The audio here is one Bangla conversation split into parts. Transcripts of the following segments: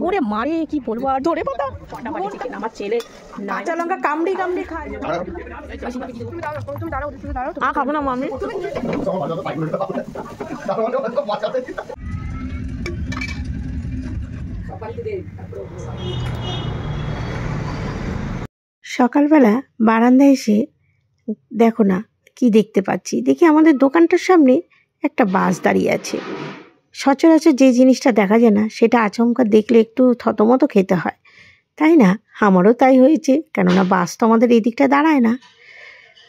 ওরে মারে কি বলবো আর ধরে পাতা ফাটাফাটি চিকেন আমার ছেলে কাঁচা লঙ্কা কামড়ি কামড়ি খায় খাবো না মামি। সকালবেলা বারান্দায় এসে দেখো না কি দেখতে পাচ্ছি, দেখি আমাদের দোকানটার সামনে একটা বাস দাঁড়িয়ে আছে। সচরাচর যে জিনিসটা দেখা যায় না সেটা আচমকা দেখলে একটু থতমত খেতে হয়, তাই না? আমারও তাই হয়েছে, কেননা বাস তো আমাদের এই দিকটা দাঁড়ায় না।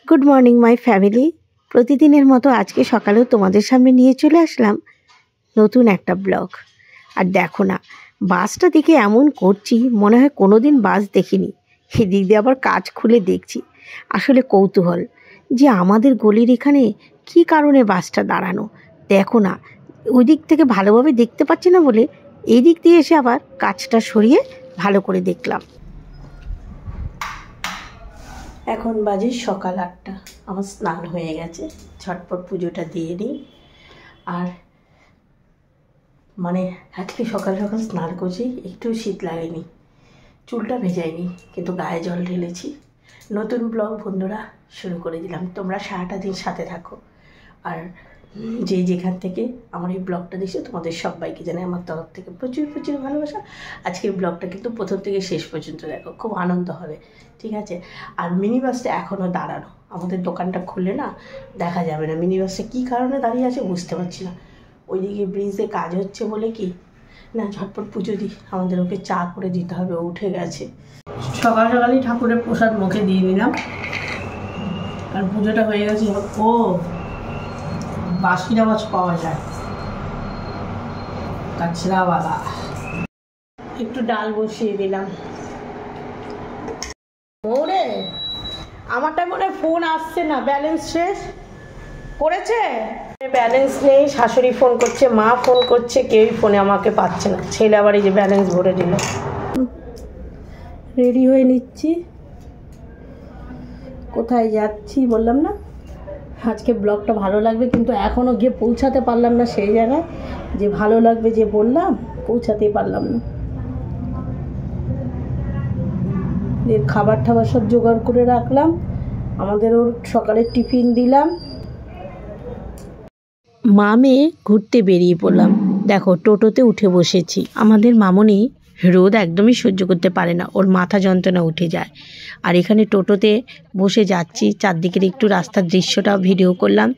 গুড মর্নিং মাই ফ্যামিলি, প্রতিদিনের মতো আজকে সকালেও তোমাদের সামনে নিয়ে চলে আসলাম নতুন একটা ব্লগ। আর দেখো না বাসটা দেখে এমন করছি মনে হয় কোনো দিন বাস দেখিনি। এদিক দিয়ে আবার কাজ খুলে দেখছি, আসলে কৌতূহল যে আমাদের গলির এখানে কি কারণে বাসটা দাঁড়ানো। দেখো না ওই দিক থেকে ভালোভাবে দেখতে পাচ্ছি না বলে এই দিক দিয়ে এসে আবার কাজটা সরিয়ে ভালো করে দেখলাম। এখন বাজে সকাল 8টা, আমার স্নান হয়ে গেছে, ঝটপট পুজোটা দিয়ে নিই। আর মানে আজকে সকাল সকাল স্নান করছি, একটু শীত লাগেনি, চুলটা ভেজাইনি, কিন্তু গায়ে জল ঢেলেছি। নতুন ব্লগ বন্ধুরা শুরু করে দিলাম, তোমরা সারাটা দিন সাথে থাকো। আর যে যেখান থেকে আমার এই ব্লগটা দেখছো তোমাদের সবাইকে জানাই আমার তরফ থেকে প্রচুর প্রচুর ভালোবাসা। আজকের ব্লগটা কিন্তু প্রথম থেকে শেষ পর্যন্ত দেখো, খুব আনন্দ হবে, ঠিক আছে? আর মিনি বাসটা এখনও দাঁড়ানো, আমাদের দোকানটা খুললে না দেখা যাবে না মিনি বাসটা কী কারণে দাঁড়িয়ে আছে বুঝতে পারছি না। ওইদিকে ব্রিজে কাজ হচ্ছে বলে কি না, ঝটপট পুজো দিই, আমাদের ওকে চা করে দিতে হবে, ও উঠে গেছে। সকাল সকালই ঠাকুরের প্রসাদ মুখে দিয়ে নিলাম, আর পুজোটা হয়ে গেছে। ও বাঁশির আওয়াজ পাওয়া যায়, কাঁচরাওয়ালা। একটু ডাল বসিয়ে দিলাম। ওরে আমারটা মনে ফোন আসছে না, ব্যালেন্স শেষ করেছে, ব্যালেন্স নেই। শাশুড়ি ফোন করছে, মা ফোন করছে, কেউই ফোনে আমাকে পাচ্ছে না। ছেলে আবার এই যে ব্যালেন্স ভরে দিল। রেডি হয়ে নিচ্ছি, কোথায় যাচ্ছি বললাম না। আজকে ব্লগটা ভালো লাগবে, কিন্তু এখনও গিয়ে পৌঁছাতে পারলাম না সেই জায়গায় যে ভালো লাগবে যে বললাম, পৌঁছাতেই পারলাম না। এর খাবার টাবার সব জোগাড় করে রাখলাম, আমাদের ওর সকালের টিফিন দিলাম। মা মেয়ে ঘুরতে বেরিয়ে পড়লাম। দেখো টোটোতে উঠে বসেছি। আমাদের মামনি রোদ একদমই সহ্য করতে পারে না, ওর মাথা যন্ত্রণা উঠে যায়। আর এখানে টোটোতে বসে যাচ্ছি, চারদিকের একটু রাস্তার দৃশ্যটা ভিডিও করলাম।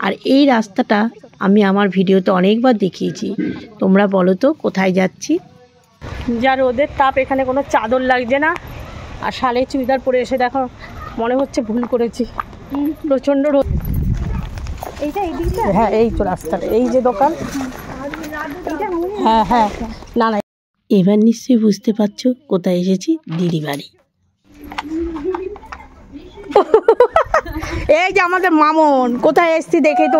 আর এই রাস্তাটা আমি আমার ভিডিওতে অনেকবার দেখিয়েছি, তোমরা বলো তো কোথায় যাচ্ছি। যা রোদের তাপ, এখানে কোনো চাদর লাগছে না। আর শালে চুড়িদার পরে এসে দেখো মনে হচ্ছে ভুল করেছি, প্রচণ্ড রোদ। হ্যাঁ এই তো রাস্তাটা, এই যে দোকান, হ্যাঁ হ্যাঁ না না। এবার নিশ্চয়ই বুঝতে পারছো কোথায় এসেছি, দিদি বাড়ি। এই যে আমাদের মামন, কোথায় এসছি দেখেই তো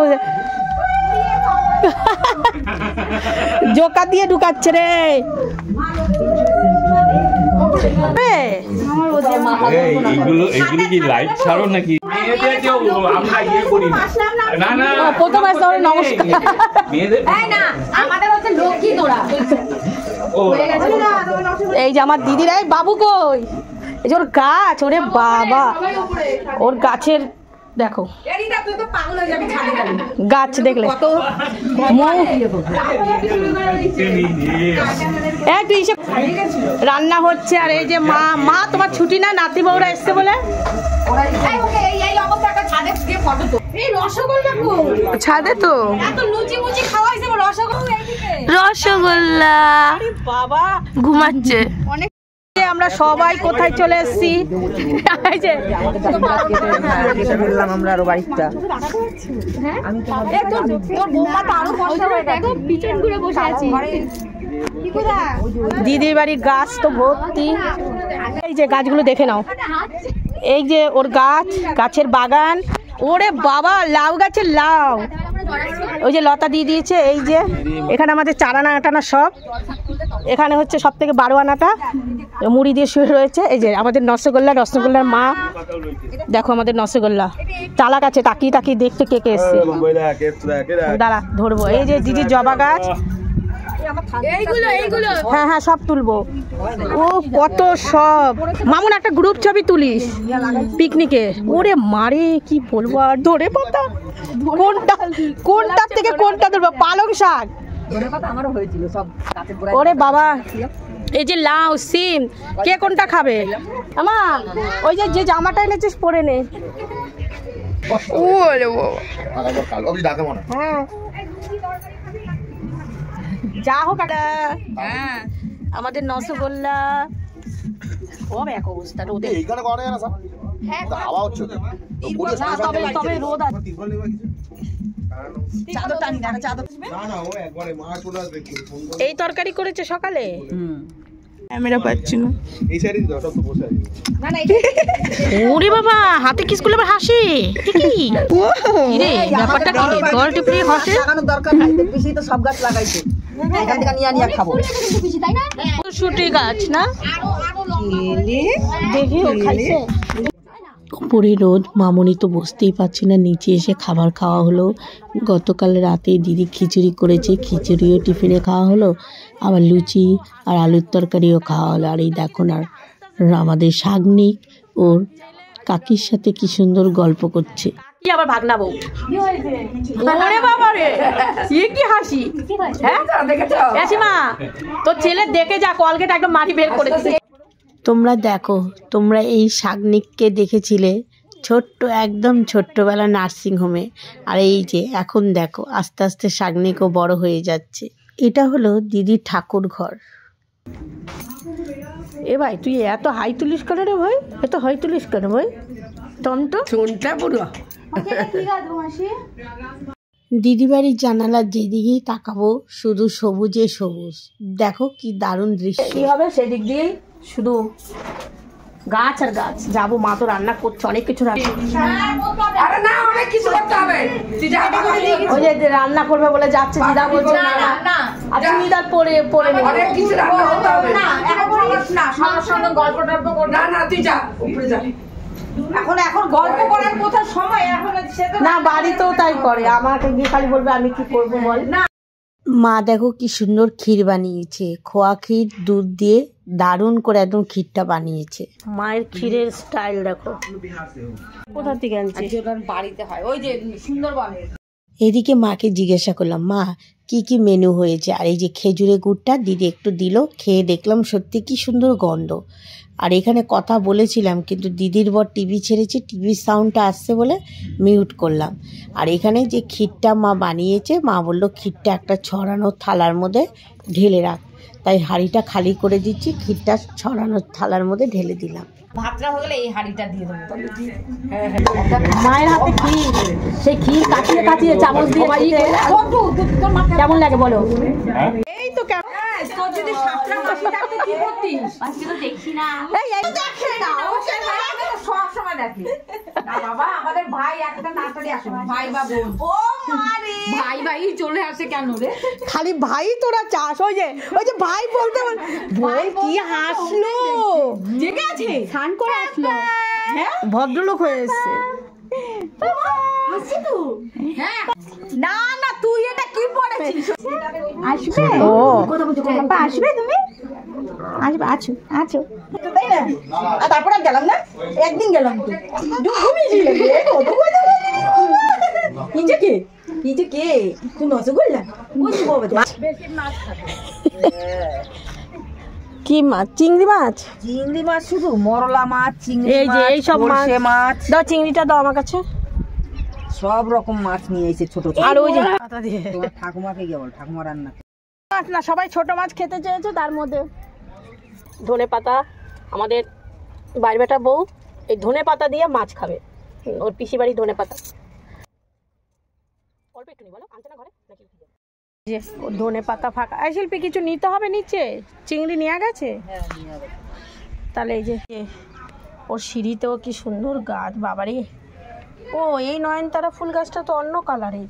জোকা দিয়ে ঢুকাচ্ছে রে। এইগুলো কি লাইভ ছাড়ো নাকি? এই যে আমার দিদির, এই বাবু কই, এই যে ওর গাছ, ওরে বাবা ওর গাছের দেখো গাছ দেখলে রান্না হচ্ছে। আর এই যে মা মা তোমার ছুটি না, নাতি বউরা এসছে বলে ছাদে তো রসগোল্লা বাবা ঘুমাচ্ছে। অনেক আমরা সবাই কোথায় চলে এসেছি, আমরা আরো বাড়িটা দিদির বাড়ির গাছ তো ভর্তি। এই যে গাছগুলো দেখে নাও, এই যে ওর গাছ, গাছের বাগান। ওরে বাবা লাউ গাছের লাউ, ওই যে লতা দিয়ে দিয়েছে। এই যে এখানে আমাদের চারানা আটানা সব, এখানে হচ্ছে সব থেকে 12 আনাটা মুড়ি দিয়ে শুয়ে রয়েছে। এই যে আমাদের রসগোল্লা, রসগোল্লার মা দেখো, আমাদের রসগোল্লা তালা গাছে তাকিয়ে তাকিয়ে দেখতে কে কে এসছে, দাঁড়া ধরবো। এই যে দিদির জবা গাছ, হ্যাঁ হ্যাঁ সব তুলবো। ও কত সব। মামুন একটা গ্রুপ ছবি তুলিস পিকনিকে। ওরে মারে কি বলবো আর। ধরে পাতা কোনটা থেকে কোনটা ধরবো? পালং শাক। ওরে বাবা, এই যে লাউ সিম, কে কোনটা খাবে? আমা ওই যে জামাটা এনেছিস পরে নে। হ্যাঁ যা হোক আমাদের রসগোল্লা। কবে এক অবস্থা রোদে, তবে রোদ আছে। এই তরকারি করেছে সকালে। ক্যামেরা পাচ্ছি না। ওরে বাবা, হাতে কি স্কুলে আবার হাসি? রে ব্যাপারটা কি? গল টিপে হাসে। লাগানোর দরকার নাই, বেশি তো সব গাছ লাগাইছে। এখান থেকে নিয়ে খাবো। শুটি গাছ না দেখি ও খাইছে। উপরে রোদ, মামনি তো বসতেই পারছি না, নিচে এসে খাবার খাওয়া হলো। গতকাল রাতে দিদি খিচুড়ি করেছে, খিচুড়িও টিফিনে খাওয়া হলো, আবার লুচি আর আলুর তরকারিও খাওয়া হলো। আর এই দেখুন আর আমাদের শাগনিক ওর কাকির সাথে কি সুন্দর গল্প করছে। কি আবার ভাগনা বউ? ওরে বাবা রে, এ কি হাসি! হ্যাঁ মা, তোর ছেলে দেখে যা, কলগেট একদম মাটি বের করে দিছে। তোমরা দেখো, তোমরা এই শাগনিককে দেখেছিলে ছোট্ট, একদম ছোট্টবেলা নার্সিংহোমে, আর এই যে এখন দেখো আস্তে আস্তে শাগনিকও বড় হয়ে যাচ্ছে। এটা হলো দিদির ঠাকুর ঘর। এ ভাই তুই এত হাই তুলিস কেন রে ভাই? এত হাই তুলিস কেন ভাই? টমটো চোনটা পুরো। দিদি বাড়ির জানালার যেদিকেই তাকাবো শুধু সবুজে সবুজ। দেখো কি দারুণ দৃশ্য। কি হবে সেদিক দিয়ে শুধু গাছ আর গাছ। যাবো, মা তো রান্না করছে, অনেক কিছু রান্না। ওই যে রান্না করবে বলে যাচ্ছে, দিদা বলছে না, আচ্ছা দিদার পরে পরে এখন গল্প করার কোথাও সময় এখন না, বাড়িতেও তাই করে। আমাকে গিয়ে খালি বলবে আমি কি করবো বল না। মা দেখো কি সুন্দর ক্ষীর বানিয়েছে, খোয়া ক্ষীর দুধ দিয়ে দারুণ করে একদম ক্ষীরটা বানিয়েছে। মায়ের ক্ষীরের স্টাইল দেখো। কোথা থেকে আনছি? বাড়িতে হয়, ওই যে সুন্দরবন। এদিকে মাকে জিজ্ঞাসা করলাম, মা কি কি মেনু হয়েছে? আর এই যে খেজুরের গুড়টা দিদি একটু দিল, খেয়ে দেখলাম সত্যি কি সুন্দর গন্ধ। আর এখানে কথা বলেছিলাম কিন্তু দিদির বর টিভি ছেড়েছে, টিভির সাউন্ডটা আসছে বলে মিউট করলাম। আর এখানে যে ক্ষীরটা মা বানিয়েছে, মা বললো ক্ষীরটা একটা ছড়ানো থালার মধ্যে ঢেলে রাখ, তাই হাঁড়িটা খালি করে দিচ্ছি, ক্ষীরটা ছড়ানো থালার মধ্যে ঢেলে দিলাম। ভাতটা হয়ে গেলে এই হাঁড়িটা দিয়ে দেবো। মায়ের হাতে ক্ষীর, সেই ক্ষীর কাটিয়ে কাটিয়ে চামচ দিয়ে কেমন লাগে বলো? এই তো কেমন দেখি না, সব সময় দেখি বাবা। আমাদের ভাই একটা তাড়াতাড়ি আসে, ভাই বা বোন। ও ভাই ভাই চলে আসে কেন রে? খালি ভাই তোরা চাস। ওই যে ভাই বলতে ভাই কি হাসলো, জেগে আছে, স্নান করে আসলো, হ্যাঁ ভদ্রলোক হয়ে এসছে। না না তুই এটা কি পড়েছিস? আসবে ও আসবে, তুমি আসবে, আছো আছো তাই না? আর তারপরে গেলাম না, একদিন গেলাম তো ঘুমিয়েছিলে। কি কে তুই রসগোল্লা কি মাছ? চিংড়ি মাছ। চিংড়ি মাছ শুধু? মরলা মাছ, চিংড়ি, এই যে এই সব মাছ দাও। চিংড়িটা দাও আমার কাছে। সব রকম মাছ নিয়ে এসে ছোট। আর ওই যে তোমার ঠাকুমাকে গিয়ে বল, ঠাকুমা রান্না মাছ না, সবাই ছোট মাছ খেতে চেয়েছে। তার মধ্যে ধনে পাতা, আমাদের বাড়ি বেটা বউ এই ধনে পাতা দিয়ে মাছ খাবে। ওর পিসি বাড়ি ধনে পাতা অল্প একটু নি, বলো আনতে না ঘরে নাকি? ধনে পাতা ফাঁকা। এই শিল্পী কিছু নিতে হবে নিচে? চিংড়ি নিয়ে গেছে? তাহলে এই যে ওর সিঁড়িতেও কি সুন্দর গাছ বাবারে। ও এই নয়নতারা ফুল গাছটা তো অন্য কালারের।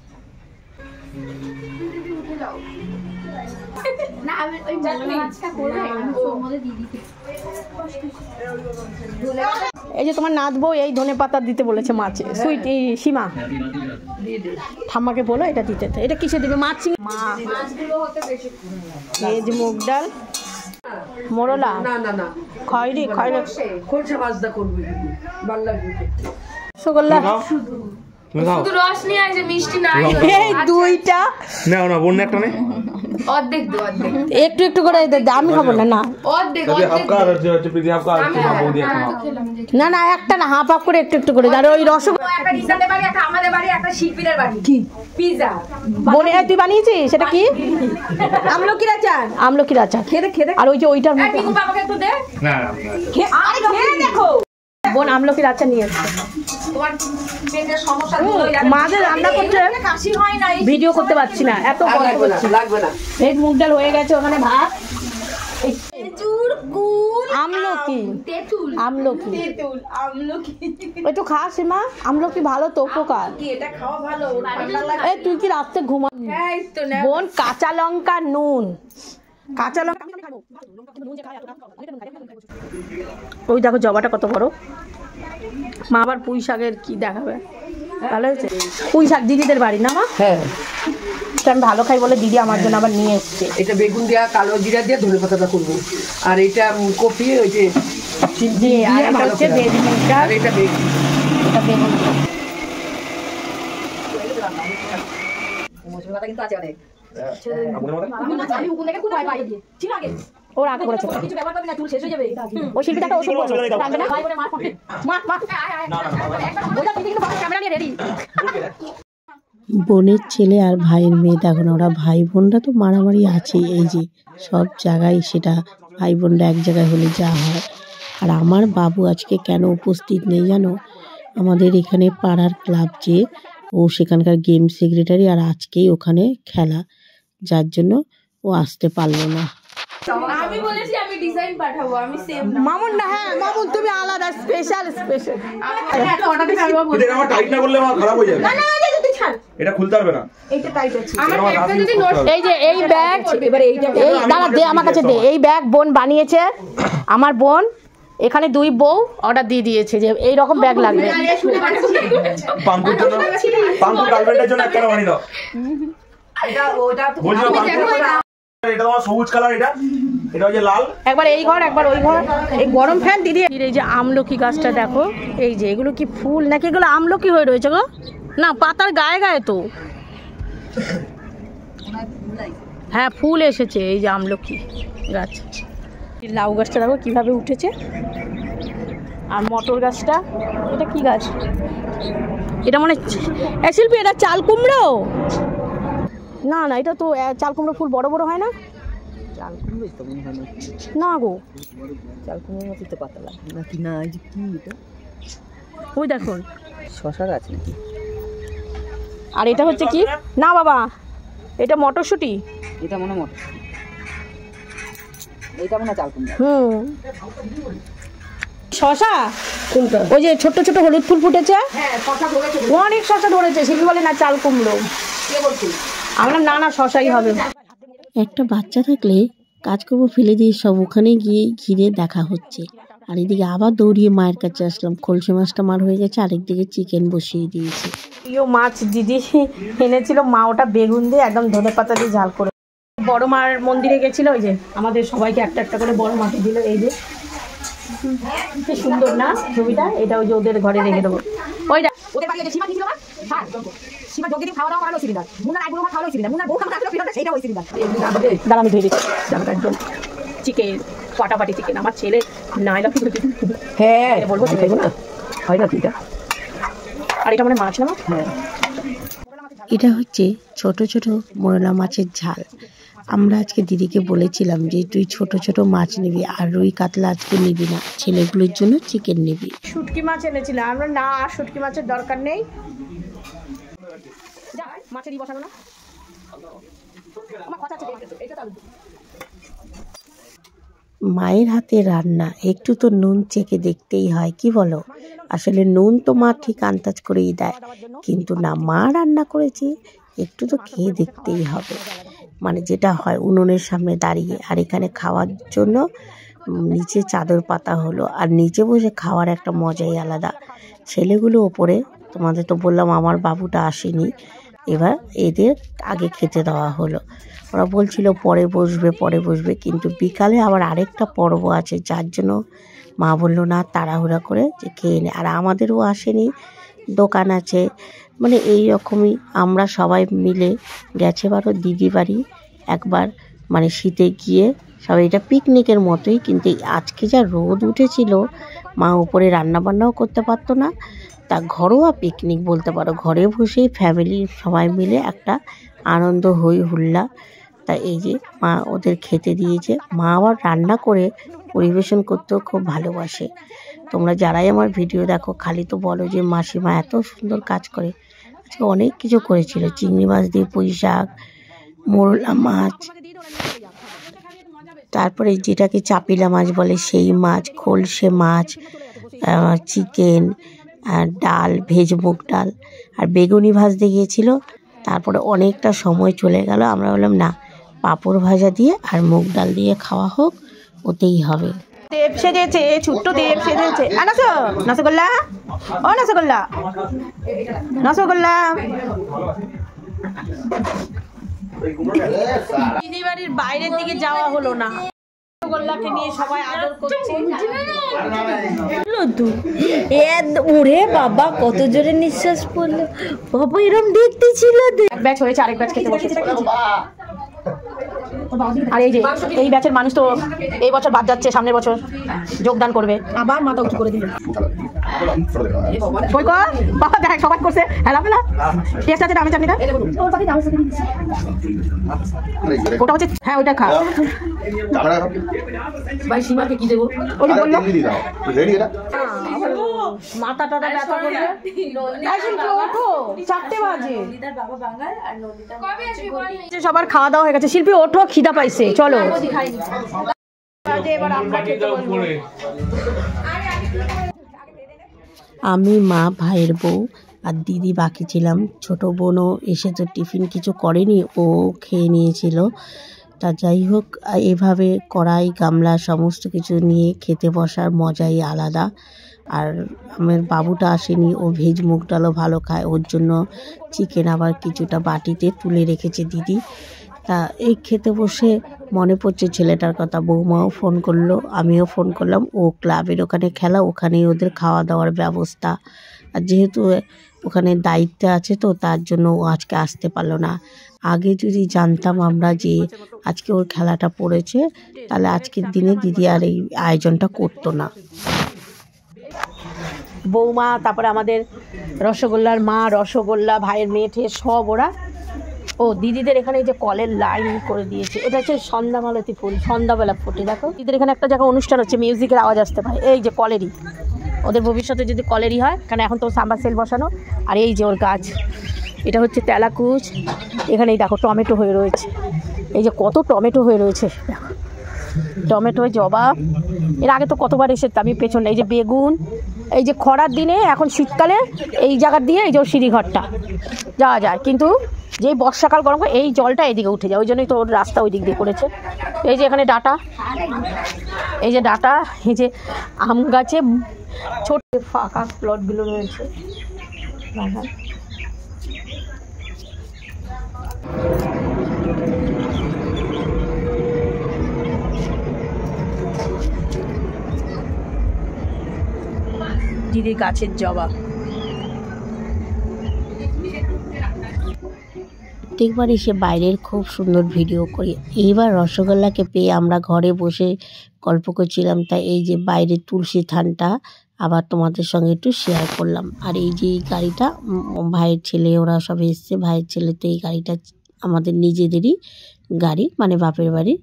এই যে তোমার নাতবো এই ধনেপাতা দিতে বলেছে মাছে, সুইট এই সীমা ঠাম্মাকে বলো এটা দিতে। এটা কিসে দেবে? মাছ এই যে মুগ ডাল, মোরলা খয়রি রসগোল্লা, রস নিয়ে আসে, মিষ্টি না এই দুইটা না না বোন একটা নেই, অর্ধেক দে, অর্ধেক একটু একটু করে আমি খাবো না। না অর্ধেক না না একটা না, হাফ হাফ করে একটু একটু করে। আর ওই রসগোল্লা একটা রিসাদের বাড়ি, একটা আমাদের বাড়ি, একটা শিল্পীদের বাড়ি। কি পিজা বনে তুই বানিয়েছিস? সেটা কি? আমলকির আচার, আমলকির আচার। খেতে আর ওই যে ওইটার মধ্যে পিকু বাবাকে একটু দে। না আরে খেয়ে দেখো, বোন আমলকির আচার নিয়ে এসছে। তোমার পেটের সমস্যা দূর হয়ে যাবে। মাদের রান্না করতে কাশি হয় না, ভিডিও করতে পারছি না, এত গল্প করছি। লাগবে না। ভেজ মুগ ডাল হয়ে গেছে, ওখানে ভাত, তেঁতুল, কুল, আমলকি, তেঁতুল, আমলকি আমলকি। একটু খা সীমা, আমলকি ভালো তো, উপকার। কি এটা খাওয়া ভালো, ঠান্ডা লাগে। এই তুই কি রাত্রে ঘুমা? হ্যাঁ তো না। বোন কাঁচা লঙ্কা নুন, কাঁচা লঙ্কা। ওই দেখো জবাটা কত বড়। মা আবার পুঁই শাকের কি দেখাবে, ভালো হয়েছে। পুঁই শাক দিদিদের বাড়ি না মা? হ্যাঁ, এটা আমি ভালো খাই বলে দিদি আমার জন্য আবার নিয়ে এসছে। এটা বেগুন দেওয়া, কালো জিরা দিয়ে ধনে পাতাটা করবো। আর এটা কপি, ওই যে দিয়ে আর এটা হচ্ছে ভেজ মুগ ডাল, আর এটা বেগুন। এটা বেগুন। মশলাটা কিন্তু আছে অনেক। ওর আগে করেছে কিছু ব্যবহার করবি না, চুল শেষ হয়ে যাবে। ওই শিল্পীটা একটা ওষুধ বলছে, জানবে না? ক্যামেরা নিয়ে রেডি। বোনের ছেলে আর ভাইয়ের মেয়ে, দেখো না, ওরা ভাই বোনরা তো মারামারি আছেই। এই যে সব জায়গায় সেটা ভাই বোনরা এক জায়গায় হলে যা হয়। আর আমার বাবু আজকে কেন উপস্থিত নেই জানো? আমাদের এখানে পাড়ার ক্লাব যে, ও সেখানকার গেম সেক্রেটারি, আর আজকেই ওখানে খেলা, যার জন্য ও আসতে পারলো না। আমি বলেছি আমি ডিজাইন পাঠাবো, আমি সেম মামুন না, হ্যাঁ মামুন তুমি আলাদা, স্পেশাল স্পেশাল। এটা আমার টাইট না করলে আমার খারাপ হয়ে যাবে। না না তুই ছাড়, এটা খুলতে পারবে না। এটা টাইট আছে। আমার একটা যদি নোট, এই যে এই ব্যাগ, এবারে এইটা এই দাঁড়া দে আমার কাছে দে। এই ব্যাগ বোন বানিয়েছে, আমার বোন। এখানে দুই বউ অর্ডার দিয়ে দিয়েছে যে এই রকম ব্যাগ লাগবে। পাম্পুর জন্য, পাম্পুর গার্লফ্রেন্ডের জন্য একটা বানিয়ে দাও। এটা ওটা বলছি না, এটা তোমার সবুজ কালার, এটা হচ্ছে লাল। একবার এই ঘর একবার ওই ঘর। এই গরম ফ্যান দিদি। এই যে আমলকি গাছটা দেখো, এই যে এগুলো কি ফুল নাকি এগুলো আমলকি হয়ে রয়েছে গো? না পাতার গায়ে গায়ে তো, হ্যাঁ ফুল এসেছে। এই যে আমলকি গাছ। লাউ গাছটা দেখো কিভাবে উঠেছে। আর মটর গাছটা, এটা কি গাছ? এটা মনে শিল্পী, এটা চাল কুমড়ো না? না এটা তো চাল কুমড়ো ফুল বড় বড় হয় না? চাল কুমড়ো তো মনে হয় না গো, চাল কুমড়োর মতো তো পাতলা নাকি? না, এই যে কি এটা, ওই দেখুন শশা গাছ নাকি? আর এটা হচ্ছে কি? না বাবা, এটা মটরশুঁটি। এটা মনে হয় এটা মনে হয় চাল কুমড়ো। শশা কোনটা? ওই যে ছোট ছোট হলুদ ফুল ফুটেছে। হ্যাঁ শশা ধরেছে, অনেক শশা ধরেছে। শিল্পী বলে না চাল কুমড়ো। কে বলছিস? আমরা না না শশাই হবে। একটা বাচ্চা থাকলে কাজকর্ম ফেলে দিয়ে সব ওখানে গিয়ে ঘিরে দেখা হচ্ছে। আর এদিকে আবার দৌড়িয়ে মায়ের কাছে আসলাম। খলসে মাছটা মার হয়ে গেছে, আরেকদিকে চিকেন বসিয়ে দিয়েছি। প্রিয় মাছ দিদি এনেছিল, মা ওটা বেগুন দিয়ে একদম ধনেপাতা দিয়ে ঝাল করে। বড় মার মন্দিরে গেছিল, ওই যে আমাদের সবাইকে একটা একটা করে বড় মাকে দিল। এই যে কি সুন্দর না ছবিটা, এটা ওই যে ওদের ঘরে রেখে দেবো। ওই ওদের বাড়ি যে সীমা দিছিল না, হ্যাঁ সীমা যোগ দিয়ে খাওয়া দাওয়া করালো সিলিন্ডার, মুন্নার আইগুলো খাওয়া হলো সিলিন্ডার, মুন্নার বউ খাওয়া সিলিন্ডার, সেইটা ওই সিলিন্ডার। দাঁড়া আমি ধরে দিচ্ছি একদম চিকেন, পাটাপাটি চিকেন। আমার ছেলে নাই লাভ হ্যাঁ বলবো চিকেন না হয় না এটা। আর এটা মানে মাছ না? হ্যাঁ, এটা হচ্ছে ছোট ছোট মোরলা মাছের ঝাল। আমরা আজকে দিদিকে বলেছিলাম যে তুই ছোট ছোট মাছ নিবি, আর রুই কাতলা আজকে নিবি না, ছেলেগুলোর জন্য চিকেন নিবি। শুটকি মাছ এনেছিলাম আমরা। না আর শুটকি মাছের দরকার নেই, মাছেরই বসানো না। মায়ের হাতে রান্না একটু তো নুন চেখে দেখতেই হয়, কি বলো? আসলে নুন তো মা ঠিক আন্দাজ করেই দেয়, কিন্তু না, মা রান্না করেছে একটু তো খেয়ে দেখতেই হবে। মানে যেটা হয় উনুনের সামনে দাঁড়িয়ে। আর এখানে খাওয়ার জন্য নিচে চাদর পাতা হলো, আর নিচে বসে খাওয়ার একটা মজাই আলাদা। ছেলেগুলো ওপরে, তোমাদের তো বললাম আমার বাবুটা আসেনি, এবার এদের আগে খেতে দেওয়া হলো। ওরা বলছিল পরে বসবে, কিন্তু বিকালে আবার আরেকটা পর্ব আছে, যার জন্য মা বললো না তাড়াহুড়া করে যে খেয়ে নে। আর আমাদেরও আসেনি, দোকান আছে, মানে এই রকমই আমরা সবাই মিলে গেছে বারো দিদি বাড়ি একবার, মানে শীতে গিয়ে সবাই, এটা পিকনিকের মতোই। কিন্তু আজকে যা রোদ উঠেছিল, মা উপরে রান্নাবান্নাও করতে পারতো না, তা ঘরোয়া পিকনিক বলতে পারো, ঘরে বসেই ফ্যামিলির সবাই মিলে একটা আনন্দ হই হুল্লা। তা এই যে মা ওদের খেতে দিয়েছে, মা আবার রান্না করে পরিবেশন করতেও খুব ভালোবাসে। তোমরা যারাই আমার ভিডিও দেখো খালি তো বলো যে মাসিমা এত সুন্দর কাজ করে। আজকে অনেক কিছু করেছিল, চিংড়ি মাছ দিয়ে পুঁই শাক, মোরলা মাছ, তারপরে যেটাকে চাপিলা মাছ বলে সেই মাছ, খোলসে মাছ, চিকেন, ডাল, ভেজ মুগ ডাল, আর বেগুনি ভাজতে গিয়েছিল। তারপরে অনেকটা সময় চলে গেল, আমরা বললাম না পাঁপড় ভাজা দিয়ে আর মুগ ডাল দিয়ে খাওয়া হোক, ওতেই হবে। দেব সেজেছে, ছোট্ট দেব সেজেছে। রসগোল্লা, ও রসগোল্লা, রসগোল্লা। দিদি বাড়ির বাইরের দিকে যাওয়া হলো না, রসগোল্লাকে নিয়ে সবাই আদর করছে। ওরে বাবা কত জোরে নিঃশ্বাস পড়লো, বাবা এরম দেখতে ছিল। এক ব্যাচ হয়েছে, আরেক ব্যাচ খেতে বসেছে। আর এই যে এই ব্যাচের মানুষ তো এই বছর বাদ যাচ্ছে, সামনের বছর যোগদান করবে। আবার মাথা উঁচু করে দিল, বাবা দেখ সবাই করছে হেলা ফেলা। টেস্ট আছে দামি চাটনিটা, ওটা হচ্ছে, হ্যাঁ ওইটা খা। ভাই সীমাকে কি দেবো? ওই বললো মাথা টাটা ব্যথা করবে। ওঠো, 4টে বাজে, সবার খাওয়া দাওয়া হয়ে গেছে। শিল্পী ওঠো, খিদা পাইছে, চলো। এবার আমরা খেতে বসবো। আমি, মা, ভাইয়ের বউ আর দিদি বাকি ছিলাম। ছোট বোনও এসে তো টিফিন কিছু করেনি, ও খেয়ে নিয়েছিল। তা যাই হোক, এভাবে কড়াই গামলা সমস্ত কিছু নিয়ে খেতে বসার মজাই আলাদা। আর আমার বাবুটা আসেনি, ও ভেজ মুগ ডালও ভালো খায়, ওর জন্য চিকেন আবার কিছুটা বাটিতে তুলে রেখেছে দিদি। তা এই খেতে বসে মনে পড়ছে ছেলেটার কথা, বৌমাও ফোন করলো, আমিও ফোন করলাম। ও ক্লাবের ওখানে খেলা, ওখানেই ওদের খাওয়া দাওয়ার ব্যবস্থা। আর যেহেতু ওখানে দায়িত্বে আছে তো তার জন্য ও আজকে আসতে পারলো না। আগে যদি জানতাম আমরা যে আজকে ওর খেলাটা পড়েছে, তাহলে আজকের দিনে দিদি আর এই আয়োজনটা করতো না। বৌমা, তারপরে আমাদের রসগোল্লার মা, রসগোল্লা, ভাইয়ের মেয়ে ঠে সব ওরা। ও দিদিদের এখানে এই যে কলের লাইন করে দিয়েছে, এটা হচ্ছে সন্ধ্যামালতি ফুল, সন্ধ্যাবেলা ফোটে। দেখো দিদিদের এখানে একটা জায়গায় অনুষ্ঠান হচ্ছে, মিউজিকের আওয়াজ আসতে পারে। এই যে কলেরই, ওদের ভবিষ্যতে যদি কলেরই হয়, কারণ এখন তো সাম্বারসেল বসানো। আর এই যে ওর গাছ, এটা হচ্ছে তেলাকুচ। এখানেই দেখো টমেটো হয়ে রয়েছে, এই যে কত টমেটো হয়ে রয়েছে, দেখো টমেটো, জবা। এর আগে তো কতবার এসে আমি পেছনে, এই যে বেগুন। এই যে খরার দিনে, এখন শীতকালে এই জায়গার দিয়ে এই যে সিঁড়িঘরটা যাওয়া যায়, কিন্তু যেই বর্ষাকাল গরম হয় এই জলটা এদিকে উঠে যায়, ওই জন্যই তো ওর রাস্তা ওই দিক দিয়ে করেছে। এই যে এখানে ডাটা, এই যে ডাটা, এই যে আম গাছে ছোট ফাঁকা প্লটগুলো রয়েছে। দিদি গাছের জবা। প্রত্যেকবার এসে বাইরের খুব সুন্দর ভিডিও করি। এইবার রসগোল্লাকে পেয়ে আমরা ঘরে বসে গল্প করছিলাম, তাই এই যে বাইরের তুলসী থানটা আবার তোমাদের সঙ্গে একটু শেয়ার করলাম। আর এই যে এই গাড়িটা ভাইয়ের ছেলে ওরা সব এসছে, ভাইয়ের ছেলে তো এই গাড়িটা আমাদের নিজেদেরই গাড়ি, মানে বাপের বাড়ি।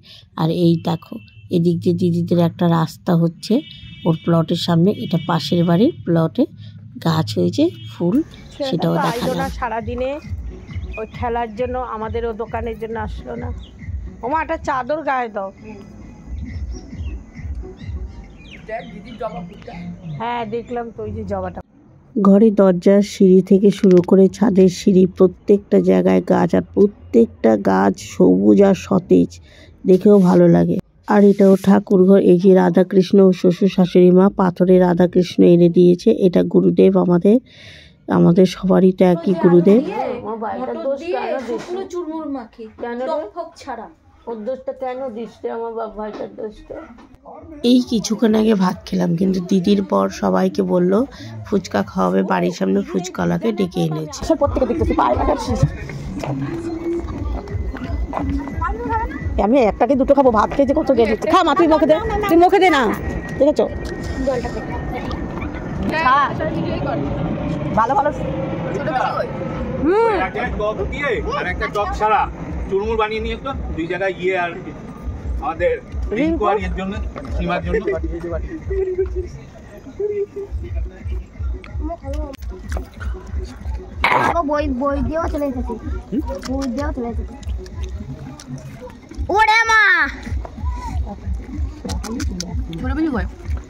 আর এই দেখো এদিক দিয়ে দিদিদের একটা রাস্তা হচ্ছে ওর প্লটের সামনে, এটা পাশের বাড়ির প্লটে গাছ হয়েছে ফুল, সেটাও দেখালাম। সারাদিনে ওই খেলার জন্য আমাদের ও দোকানের জন্য আসলো না। ওমা একটা চাদর গায়ে দাও। হ্যাঁ দেখলাম তো ওই যে জবাটা। ঘরে দরজার সিঁড়ি থেকে শুরু করে ছাদের সিঁড়ি, প্রত্যেকটা জায়গায় গাছ, আর প্রত্যেকটা গাছ সবুজ আর সতেজ, দেখেও ভালো লাগে। আর এটাও ঠাকুরঘর। এই যে রাধাকৃষ্ণ শ্বশুর শাশুড়ি মা পাথরের রাধাকৃষ্ণ এনে দিয়েছে, এটা গুরুদেব আমাদের সবারই তো একই গুরুদেব। চুরমুর মাখি কেন ছাড়া ওর দোষটা কেন দিচ্ছে আমার বাপ ভাইটার দোষটা। এই কিছুক্ষণ আগে ভাত খেলাম, কিন্তু দিদির পর সবাইকে বললো ফুচকা খাওয়াবে, বাড়ির সামনে ফুচকালাকে ডেকে এনেছে। আমি একটাকে দুটো খাবো, ভাত খেয়েছে কত গেলে খা মা, তুই মুখে দে না, দেখেছো ভালো ভালো একটা টক ছাড়া চুরমুর বানিয়ে নিয়ে তো দুই জায়গায় গিয়ে আর আমাদের রিঙ্কু আর এর জন্য সীমার জন্য বই দিয়েও চলে এসেছি, বই দিয়েও চলে এসেছি। ওরে মা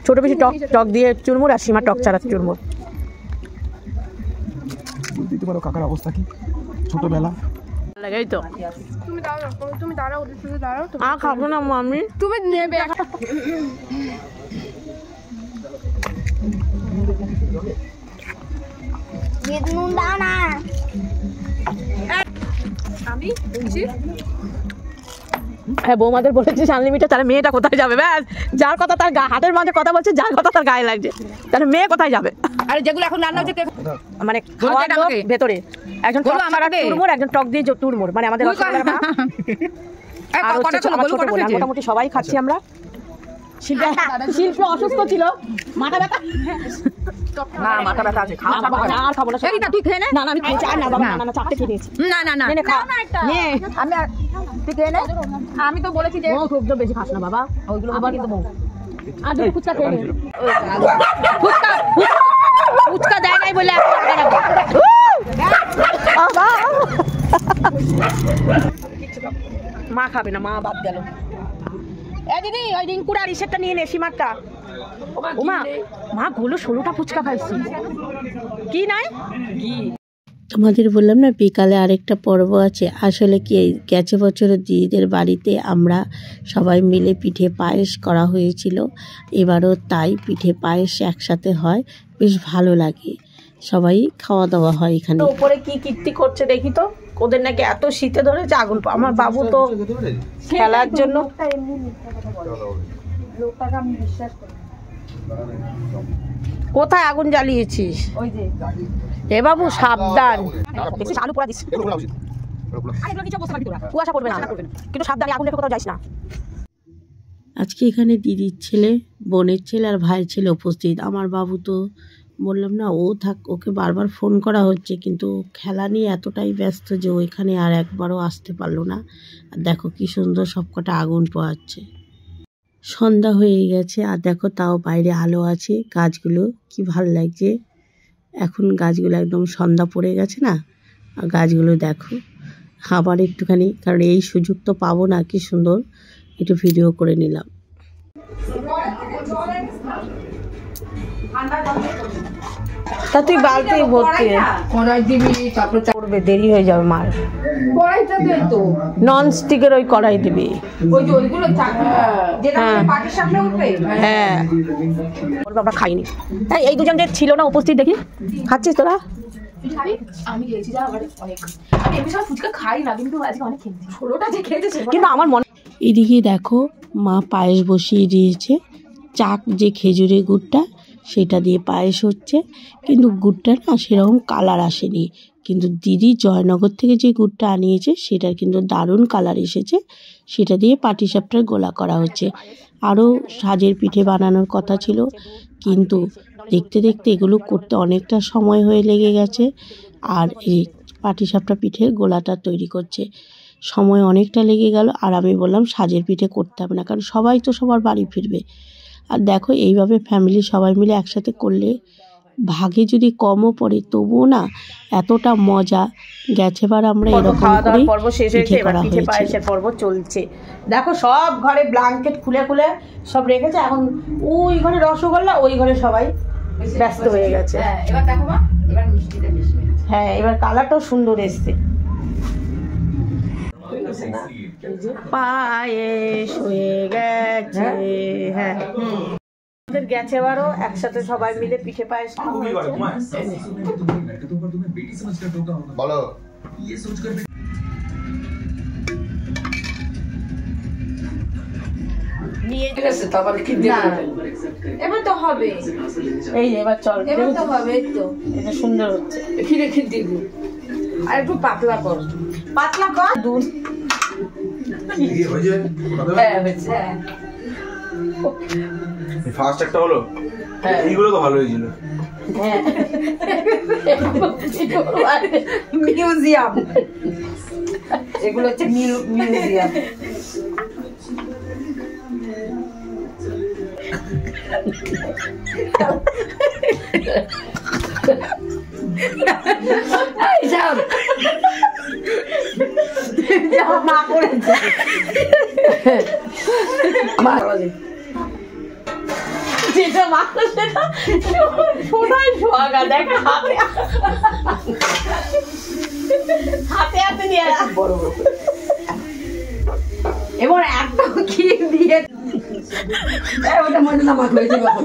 ছোট বেশি টক দিয়ে চুরমুর আর সীমা টক ছাড়া চুরমুর। দিতে পারো কাকার অবস্থা কি ছোটবেলা লাগাই তো তুমি দাঁড়াও, খাবো না মামি, তুমি নেবে নুন দাও না। হ্যাঁ বৌমাদের বলেছিস আনলিমিটেড, তাহলে মেয়েটা কোথায় যাবে? ব্যাস, যার কথা তার হাতের মাঝে কথা বলছে, যার কথা তার গায়ে লাগছে, তাহলে মেয়ে কোথায় যাবে? আরে যেগুলো এখন রান্না হচ্ছে মানে ভেতরে একজন টক ছাড়া চুরমুর, একজন টক দিয়ে চুরমুর, মানে আমাদের মোটামুটি সবাই খাচ্ছি আমরা। শিল্পী অসুস্থ ছিল, মাথা ব্যথা, না মাথা ব্যথা আছে, আর খাবো না। তুই খেয়ে নে। না আমি খেয়েছি, আর না বাবা, না চারটে খেয়ে দিয়েছি। না না না আমি তুই খেয়ে নে। আমি তো বলেছি যে খুব বেশি খাস না বাবা, ওইগুলো আবার কিন্তু আর যদি ফুচকা খেয়ে নে। ফুচকা দেয় নাই বলে মা খাবে না, মা বাদ গেল। দিদি ওই রিঙ্কুর আর ইসেরটা নিয়ে নে, সীমারটা। ওমা মা গুলো 16টা ফুচকা খাইছি, কি নাই তোমাদের বললাম না বিকালে আরেকটা পর্ব আছে। আসলে কি গেছে বছর দিদিদের বাড়িতে আমরা সবাই মিলে পিঠে পায়েস করা হয়েছিল, এবারও তাই পিঠে পায়েস একসাথে হয়, বেশ ভালো লাগে, সবাই খাওয়া দাওয়া হয় এখানে। উপরে কি কীর্তি করছে দেখি তো, ওদের নাকি এত শীতে ধরেছে আগুন। আমার বাবু তো খেলার জন্য কোথায় আগুন জ্বালিয়েছিস? এ বাবু সাবধান, আলু পোড়া দিস, কুয়াশা পড়বে না, কিন্তু সাবধানে আগুন রেখে কোথাও যাইস না। আজকে এখানে দিদির ছেলে, বোনের ছেলে আর ভাইয়ের ছেলে উপস্থিত। আমার বাবু তো বললাম না, ও থাক, ওকে বারবার ফোন করা হচ্ছে, কিন্তু খেলা নিয়ে এতটাই ব্যস্ত যে ও এখানে আর একবারও আসতে পারলো না। আর দেখো কি সুন্দর সবকটা আগুন পোহাচ্ছে। সন্ধ্যা হয়ে গেছে আর দেখো তাও বাইরে আলো আছে, গাছগুলো কি ভালো লাগছে। এখন গাছগুলো একদম সন্ধ্যা পড়ে গেছে না, আর গাছগুলো দেখো। আবার একটুখানি, কারণ এই সুযোগ তো পাবো না, কি সুন্দর একটু ভিডিও করে নিলাম। তা তুই বালতি ভর্তি কড়াই দিবি, তারপর করবে, দেরি হয়ে যাবে মার। কড়াইটা দে তো, নন স্টিকের ওই কড়াই দিবি। ওই যে ওইগুলো যেটা পাটির সামনে উঠবে। হ্যাঁ আমরা খাইনি, এই দুজন যে ছিল না উপস্থিত, দেখি খাচ্ছিস তোরা? আমি খেয়েছি যা অনেক, আমি এমনি সব ফুচকা খাই না, কিন্তু আজকে অনেক খেয়েছি, 16টা যে খেয়েছে। কিন্তু আমার মনে এদিকে দেখো মা পায়েস বসিয়ে দিয়েছে, চাক যে খেজুরের গুড়টা সেটা দিয়ে পায়েস হচ্ছে, কিন্তু গুড়টা না সেরকম কালার আসেনি, কিন্তু দিদি জয়নগর থেকে যে গুড়টা আনিয়েছে সেটার কিন্তু দারুণ কালার এসেছে, সেটা দিয়ে পাটিসাপটার গোলা করা হচ্ছে। আরও সাজের পিঠে বানানোর কথা ছিল, কিন্তু দেখতে দেখতে এগুলো করতে অনেকটা সময় হয়ে লেগে গেছে, আর এই পাটিসাপটা পিঠের গোলাটা তৈরি করছে সময় অনেকটা লেগে গেল। আর আমি বললাম সাজের পিঠে করতে হবে না, কারণ সবাই তো সবার বাড়ি ফিরবে। আর দেখো এইভাবে ফ্যামিলি সবাই মিলে একসাথে করলে ভাগে যদি কমও পড়ে তবুও না এতটা মজা। গেছেবার আমরা এরকম করেই পর্ব শেষ হয়েছে, এবার পিঠে পায়েসের পর্ব চলছে। দেখো সব ঘরে ব্ল্যাঙ্কেট খুলে খুলে সব রেখেছে, এখন ওই ঘরে রসগোল্লা, ওই ঘরে সবাই ব্যস্ত হয়ে গেছে। এবার দেখো মা, এবার মিষ্টিটা বেশি। হ্যাঁ এবার কালারটাও সুন্দর এসছে। পায়েস হয়ে গেছে। হ্যাঁ আমাদের গেছে এবারও একসাথে সবাই মিলে পিঠে পায়েস বলো। নিয়ে ঠিক আছে, তারপরে কি দেবো? এবার তো হবে, এই এবার চল, এবার তো হবে, এই তো এটা সুন্দর হচ্ছে। খিরে খির দিব, আর একটু পাতলা কর। পাতলা কর দুধ। হ্যাঁ হয়েছে। ফার্স্ট একটা হলো, এইগুলো তো ভালো হয়েছিল। মিউজিয়াম, এগুলো হচ্ছে মিউজিয়াম। মা করেছে যেটা মা সেটা সোনায় সোহাগা। দেখ হাতে হাতে হাতে নিয়ে বড় বড় এবার একটা কি দিয়ে ওটা মনে না মাখ হয়েছে এখন।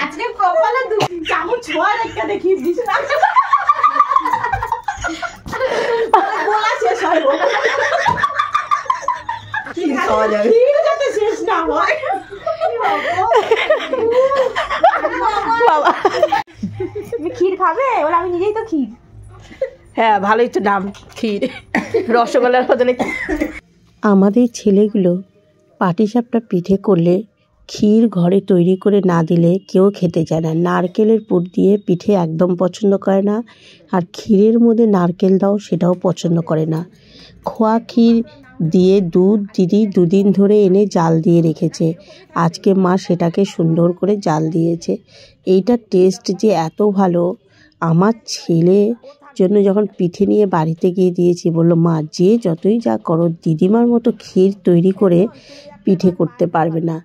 আজকে কপালে দু চামচ ছোঁয়া রেখে দেখি দিস না, বলা শেষ হয় কি খাওয়া যাবে যাতে শেষ না হয়। বাবা তুমি ক্ষীর খাবে? বলে আমি নিজেই তো ক্ষীর। হ্যাঁ ভালোই তো নাম ক্ষীর, রসগোল্লার বদলে। আমাদের ছেলেগুলো পাটিসাপটা পিঠে করলে ক্ষীর ঘরে তৈরি করে না দিলে কেউ খেতে চায় না। নারকেলের পুর দিয়ে পিঠে একদম পছন্দ করে না, আর ক্ষীরের মধ্যে নারকেল দাও সেটাও পছন্দ করে না। খোয়া ক্ষীর দিয়ে দুধ দিদি দুদিন ধরে এনে জাল দিয়ে রেখেছে, আজকে মা সেটাকে সুন্দর করে জাল দিয়েছে। এইটার টেস্ট যে এত ভালো, আমার ছেলে জন্য যখন পিঠে নিয়ে বাড়িতে গিয়ে দিয়েছি, বললো মা যে যতই যা করো দিদিমার মতো ক্ষীর তৈরি করে পিঠে করতে পারবে না।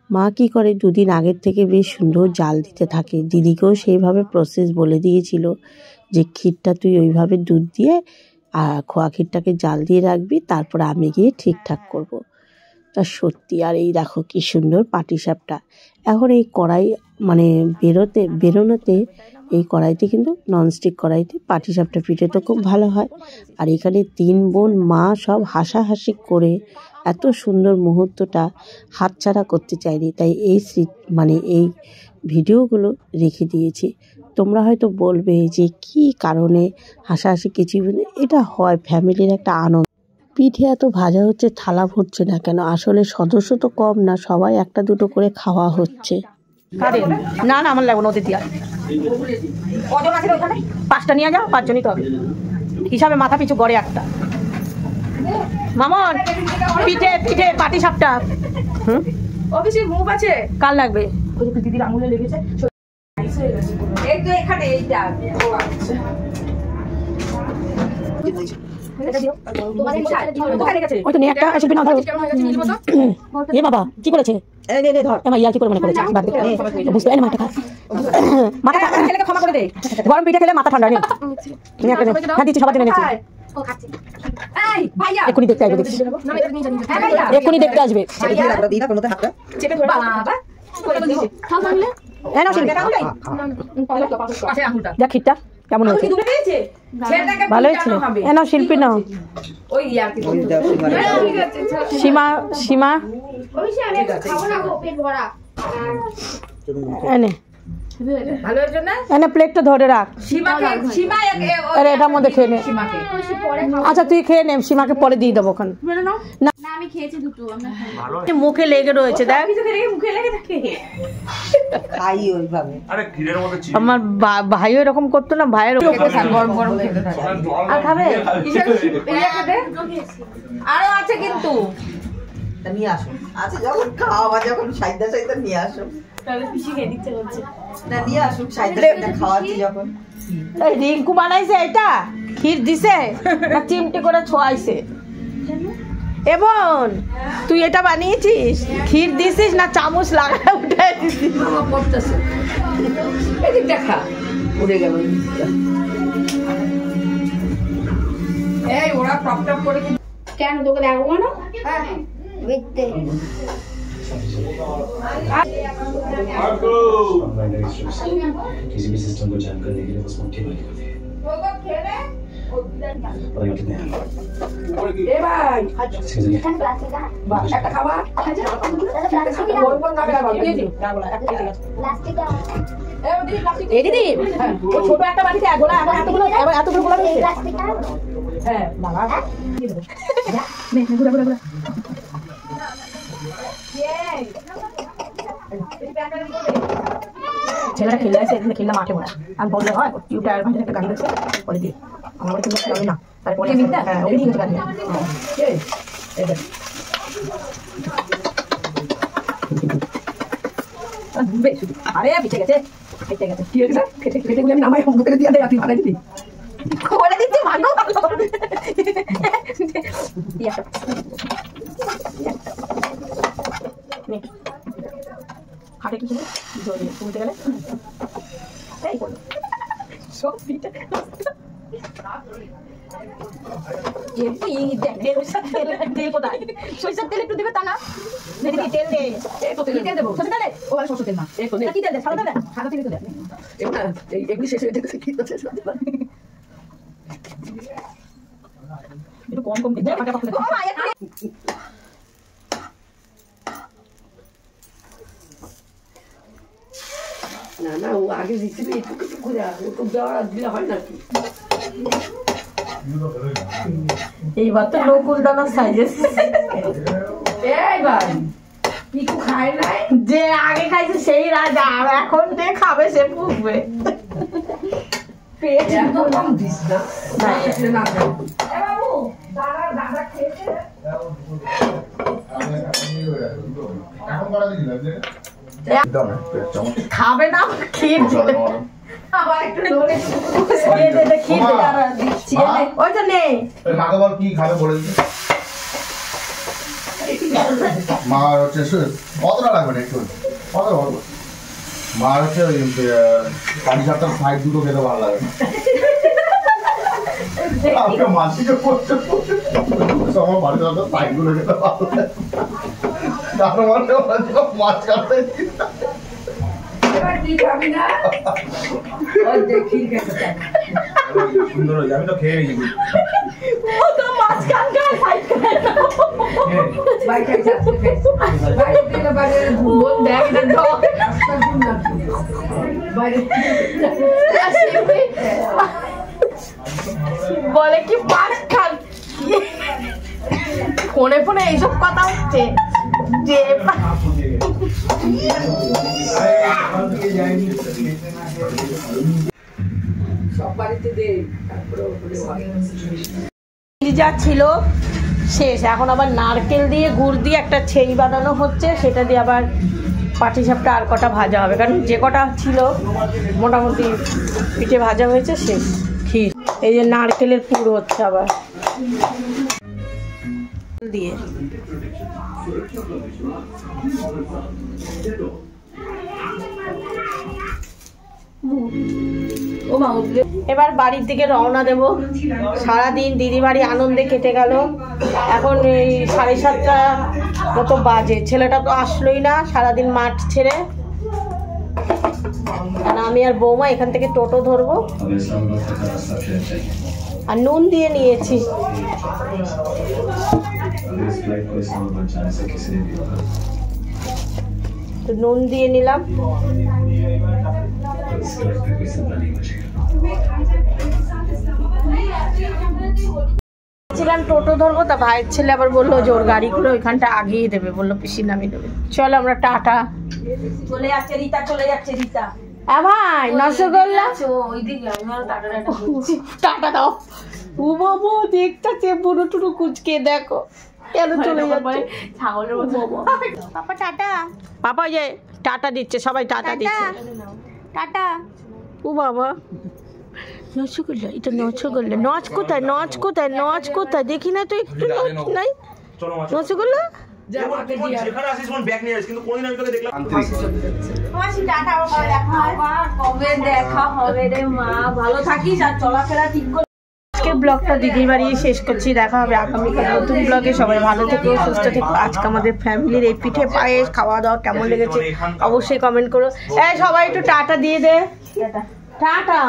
মা কী করে দুদিন আগের থেকে বেশ সুন্দর জাল দিতে থাকে। দিদিকেও সেইভাবে প্রসেস বলে দিয়েছিল যে ক্ষীরটা তুই ওইভাবে দুধ দিয়ে খোয়া ক্ষীরটাকে জাল দিয়ে রাখবি, তারপর আমি গিয়ে ঠিকঠাক করব। তা সত্যি, আর এই দেখো কি সুন্দর পাটিসাপটা। এখন এই কড়াই মানে বেরোনোতে এই কড়াইতে কিন্তু ননস্টিক কড়াইতে পাটিসাপটা পিঠে তো খুব ভালো হয়। আর এখানে 3 বোন মা সব হাসাহাসি করে এত সুন্দর মুহূর্তটা হাতছাড়া করতে চাইনি, তাই এই এই ভিডিওগুলো রেখে দিয়েছি। তোমরা হয়তো বলবে যে কি কারণে হাসাহাসি কিছু, এটা হয় ফ্যামিলির একটা আনন্দ। পিঠে এত ভাজা হচ্ছে, থালা ভরছে না কেন? আসলে সদস্য তো কম না, সবাই একটা দুটো করে খাওয়া হচ্ছে। না না আমার লাগবে না, ওদের দিয়া। কজন আছে ওখানে? 5টা নিয়ে যাও, 5 জনই তো হবে হিসাবে, মাথা পিছু গড়ে একটা। মামন পিঠে পিঠে পাটিসাপটা। অফিসে মুভ আছে, কার লাগবে? দিদির আঙুলে লেগেছে। এই তো এখানে এইটা। বাবা কি করেছে? ক্ষমা করে দে, গরম পিঠে খেলে মাথা ঠান্ডা নেই। দিচ্ছি সবার জন্য নিচ্ছি, এক্ষুনি দেখতে আসবে, এক্ষুনি দেখতে আসবে। দেখ ক্ষীরটা কেমন হয়েছে? ভালো হয়েছে। নাও শিল্পী নাও। সীমা সীমা এনে এনে প্লেটটা ধরে রাখ। আরে এটার মধ্যে খেয়ে নে। আচ্ছা তুই খেয়ে নে, সীমাকে পরে দিয়ে দেবো ওখানে। না আমি খেয়েছি দুটো, মুখে লেগে রয়েছে দেখ। আমার ভাইও এরকম করতো না, ভাইয়ের আর খাবে আরো আছে কিন্তু নিয়ে আসো, আচ্ছা যখন খাওয়া যখন সাইদা সাইদা নিয়ে আসো, না নিয়ে আসুক সাইদা সাইদা খাওয়াচ্ছি যখন। রিঙ্কু বানাইছে এটা, ক্ষীর দিছে না চিমটি করে ছোয়াইছে? এ বোন, তুই এটা বানিয়েছিস? ক্ষীর দিছিস না চামচ লাগায় উঠে দিছিস? মামা পড়তেছে, এদিক দেখা উড়ে গেল। এই ওরা টপ টপ করে কেন তোকে দেখবো না? দেখতে किसी भी सिस्टम को जैम करने के लिए बस मुट्ठी भरी होती है। पता नहीं कितने हैं। এ ভাই इसके जरिए প্লাস্টিক একটা খাবার প্লাস্টিক বলবো না বেলা ভালো প্লাস্টিক এই দিদি, ও ছোট একটা বাটিতে গোলা, এখন এতগুলো গোলা রয়েছে। প্লাস্টিক হ্যাঁ বাবা ছেলেটা খেলে আসে, এখানে খেললে মাঠে মনে আমি বললে হয় টিউটার ভাইটা একটা গাড়ি রয়েছে বলে দিই আমার বাড়ি খেলতে হবে না, তারপরে হ্যাঁ ওই ঠিক আছে গাড়ি। আরে পিছে গেছে কি হয়েছে? খেতে গুলো আমি নামাই হোম করে দিয়ে দেয়, তুই ভাড়া দিবি। বলে দিচ্ছি ভাগ্য ভালো। হাটে কি ছিল তুলতে গেলে এই করলো সব পিঠে তেল কোথায়? সরিষার তেল একটু দেবে তা না? তেল দে, তেল দেবো। সরষের তেল? ও আর সরষের তেল না, কি তেল দে? সাদা তেল? সাদা তেল তো দে। এগুলি শেষ হয়ে যেতেছে, কি তো শেষ হতে পারে। একটু কম কম দিতে আমাকে পাঠাতে। না না ও আগে দিচ্ছিবি একটু করে ওটুক দেওয়ার দিলে হয় নাকি? এইবার তো নকুল দানা সাইজেস। এই ভাই পিকু খায় নাই, যে আগে খাইছে সেই রাজা, আর এখন যে খাবে সে পুষবে। পেট এত কম দিস না, না খায়। খাবে না ক্ষীর আবার একটু লোনে ক্ষীর দিচ্ছি। ওই তো নেই কি খাবে বলে দিচ্ছে মা হচ্ছে কতটা লাগবে না একটু কত বলবো মা হচ্ছে ওই কারি সাপটার সাইড দুটো খেতে ভালো লাগে না মাসিকে করতে আমার বাড়িতে সাইড গুলো খেতে ভালো লাগে তার মানে মাছ কাটতে এবার কি খাবি না? ওই দেখি খেতে সুন্দর হয়ে আমি তো খেয়ে গেছি ও তো মাছ কান খায় সাইড খায় ভাই খাইছে ভাই দিলে বাইরে বোন দেখ না ডগ রাস্তা গুণ না বাইরে বলে কি মাছ খান ফোনে ফোনে এইসব কথা হচ্ছে যে সব বাড়িতে দে তারপরে যা ছিল শেষ, এখন আবার নারকেল দিয়ে গুড় দিয়ে একটা ছেই বানানো হচ্ছে, সেটা দিয়ে আবার পাটিসাপটা আর কটা ভাজা হবে, কারণ যে কটা ছিল মোটামুটি পিঠে ভাজা হয়েছে শেষ। ক্ষীর এই যে নারকেলের পুর হচ্ছে আবার দিয়ে। এবার বাড়ির দিকে রওনা দেব। সারাদিন দিদি বাড়ি আনন্দে কেটে গেল, এখন এই 7:30 মতো বাজে, ছেলেটা তো আসলোই না সারাদিন মাঠ ছেড়ে। আমি আর বৌমা এখান থেকে টোটো ধরবো, আর নুন দিয়ে নিয়েছি। তো নুন দিয়ে নিলাম। ছিলাম টোটো ধরবো, তা ভাইয়ের ছেলে আবার বললো যে ওর গাড়ি করে ওইখানটা আগিয়ে দেবে, বললো পিসি নামিয়ে দেবে। চলো আমরা টাটা। চলে যাচ্ছে রীতা, চলে যাচ্ছে রীতা। ভাই রসগোল্লা টাটা দাও। ও বাবু দেখতেছে বুড়ো টুরু কুচকে, দেখো কেন চলে যাচ্ছে ছাগলের মতো। পাপা টাটা, পাপা যে টাটা দিচ্ছে, সবাই টাটা দিচ্ছে, টাটা। ও বাবা রসগোল্লা, এটা রসগোল্লা। নচ কোথায়, নচ কোথায়, নচ কোথায় দেখি না তো, একটু নচ নাই। রসগোল্লা কবে দেখা হবে রে মা, ভালো থাকিস আর চলাফেরা ঠিক করে। আজকের ব্লগটা দিদির বাড়ি শেষ করছি, দেখা হবে আগামীকাল নতুন ব্লগে। সবাই ভালো থেকো, সুস্থ থেকো। আজকে আমাদের ফ্যামিলির এই পিঠে পায়েস খাওয়া দাওয়া কেমন লেগেছে অবশ্যই কমেন্ট করো। সবাই একটু টাটা দিয়ে দে, টাটা,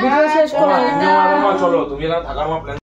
ভিডিও শেষ করো।